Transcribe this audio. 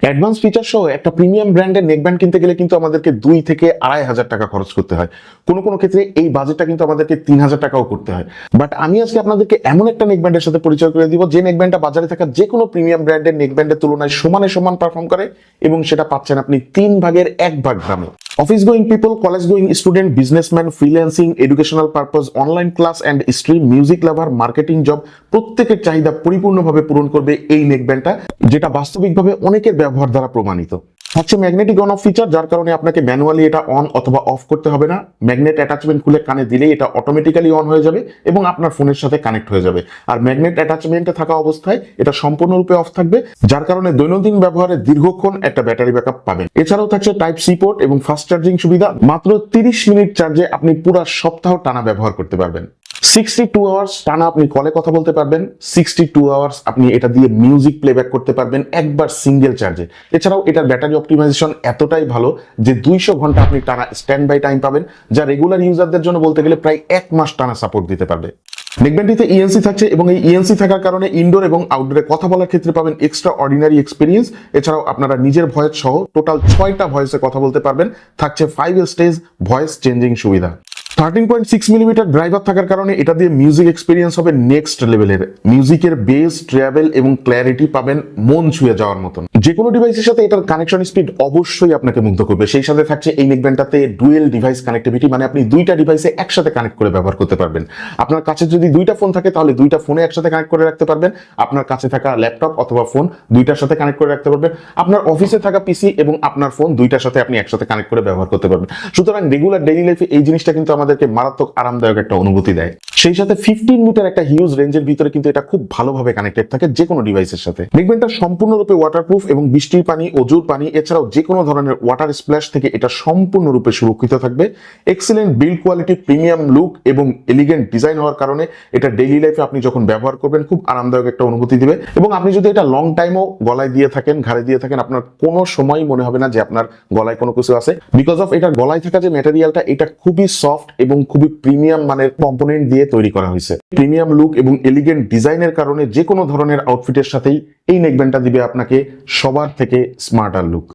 Advance feature সহ একটা premium ব্র্যান্ডের নেকব্যান্ড কিনতে গেলে কিন্তু আমাদেরকে 2 থেকে 2,500 টাকা খরচ করতে হয়। কোনো কোনো ক্ষেত্রে এই বাজেটটা কিন্তু আমাদেরকে 3,000 টাকাও করতে হয়। বাট আমি আজকে আপনাদেরকে এমন একটা নেকব্যান্ডের সাথে পরিচয় করে দিব যে নেকব্যান্ডটা বাজারে থাকা যে কোনো প্রিমিয়াম ব্র্যান্ডের নেকব্যান্ডের তুলনায় সমানে সমান পারফর্ম করে, এবং সেটা পাচ্ছেন আপনি 3/1 দামে। Office going people, college going student, businessman, freelancing, educational purpose, online class and stream, music lover, marketing job, প্রত্যেকের চাহিদা পরিপূর্ণভাবে পূরণ করবে এই নেকব্যান্ডটা, যেটা বাস্তবিকভাবে অনেকের ব্যবহার দ্বারা প্রমাণিত। হচ্ছে ম্যাগনেটিক অন অফ ফিচার, যার কারণে আপনাকে ম্যানুয়ালি এটা অন অথবা অফ করতে হবে না। ম্যাগনেট অ্যাটাচমেন্ট খুলে কানে দিলেই এটা অটোমেটিক্যালি অন হয়ে যাবে এবং আপনার ফোনের সাথে কানেক্ট হয়ে যাবে। আর ম্যাগনেট অ্যাটাচমেন্টে থাকা অবস্থায় এটা সম্পূর্ণরূপে অফ থাকবে, যার কারণে দৈনন্দিন ব্যবহারে দীর্ঘক্ষণ একটা ব্যাটারি ব্যাকআপ পাবেন। এছাড়াও থাকছে টাইপ সি পোর্ট এবং ফাস্ট চার্জিং সুবিধা। মাত্র 30 মিনিট চার্জে আপনি পুরো সপ্তাহ টানা ব্যবহার করতে পারবেন। 62 আওয়ার্স টানা আপনি কলে কথা বলতে পারবেন। 62 আওয়ার্স আপনি এটা দিয়ে মিউজিক প্লেব্যাক করতে পারবেন একবার সিঙ্গেল চার্জে। এছাড়াও এটার ব্যাটারি অপটিমাইজেশন এতটাই ভালো যে 200 ঘন্টা আপনি টানা স্ট্যান্ড বাই টাইম পাবেন, যা রেগুলার ইউজারদের জন্য বলতে গেলে প্রায় 1 মাস টানা সাপোর্ট দিতে পারবে। নেকব্যান্ডটিতে ইএনসি থাকছে এবং এই ইএনসি থাকার কারণে ইনডোর এবং আউটডোরে কথা বলার ক্ষেত্রে পাবেন এক্সট্রা অর্ডিনারি এক্সপিরিয়েন্স। এছাড়াও আপনারা নিজের ভয়েস সহ টোটাল 6টা ভয়েসে কথা বলতে পারবেন। থাকছে 5 স্টেজ ভয়েস চেঞ্জিং সুবিধা। 13.6 মিলিমিটার ড্রাইভার থাকার কারণে এটা দিয়ে মিউজিক এক্সপিরিয়েন্স হবে নেক্সট লেভেলের। মিউজিকের বেস, ট্রাভেল এবং ক্ল্যারিটি পাবেন মন ছুঁয়ে যাওয়ার মতন। যে কোনো ডিভাইসের সাথে এটার কানেকশন স্পিড অবশ্যই আপনাকে মুগ্ধ করবে। সেই সাথে থাকছে এই নেকব্যান্ডটাতে ডুয়েল ডিভাইস কানেক্টিভিটি, মানে আপনি 2টা ডিভাইসে একসাথে কানেক্ট করে ব্যবহার করতে পারবেন। আপনার কাছে যদি 2টা ফোন থাকে তাহলে 2টা ফোনে একসাথে কানেক্ট করে রাখতে পারবেন। আপনার কাছে থাকা ল্যাপটপ অথবা ফোন 2টার সাথে কানেক্ট করে রাখতে পারবেন। আপনার অফিসে থাকা পিসি এবং আপনার ফোন 2টার সাথে আপনি একসাথে কানেক্ট করে ব্যবহার করতে পারবেন। সুতরাং রেগুলার ডেইলি লাইফে এই জিনিসটা কিন্তু আমাদেরকে মারাত্মক আরামদায়ক একটা অনুভূতি দেয়। সেই সাথে 15 মিটার একটা হিউজ রেঞ্জের ভিতরে কিন্তু এটা খুব ভালোভাবে কানেক্টেড থাকে যে কোনো ডিভাইসের সাথে। নেকব্যান্ডটা সম্পূর্ণরূপে ওয়াটারপ্রুফ এবং বৃষ্টির পানি, অজুর পানি এছাড়াও যে কোনো ধরনের ওয়াটার স্প্ল্যাশ থেকে এটা সম্পূর্ণরূপে সুরক্ষিত থাকবে। Excellent build quality, premium look এবং এলিগেন্ট ডিজাইন হওয়ার কারণে এটা ডেইলি লাইফে আপনি যখন ব্যবহার করবেন খুব আরামদায়ক একটা অনুভূতি দিবে। এবং আপনি যদি এটা লং টাইমও গলায় দিয়ে থাকেন, ঘাড়ে দিয়ে থাকেন, আপনার কোনো সময় মনে হবে না যে আপনার গলায় কোনো কিছু আছে, বিকজ অফ এটার গলায় থাকা যে ম্যাটেরিয়ালটা এটা খুবই সফট এবং খুবই প্রিমিয়াম মানের কম্পোনেন্ট দিয়ে তৈরি করা হয়েছে। প্রিমিয়াম লুক এবং এলিগেন্ট ডিজাইনের কারণে যে কোনো ধরনের আউটফিটের সাথেই এই নেকব্যান্ডটা দিবে আপনাকে সবার থেকে স্মার্টার লুক।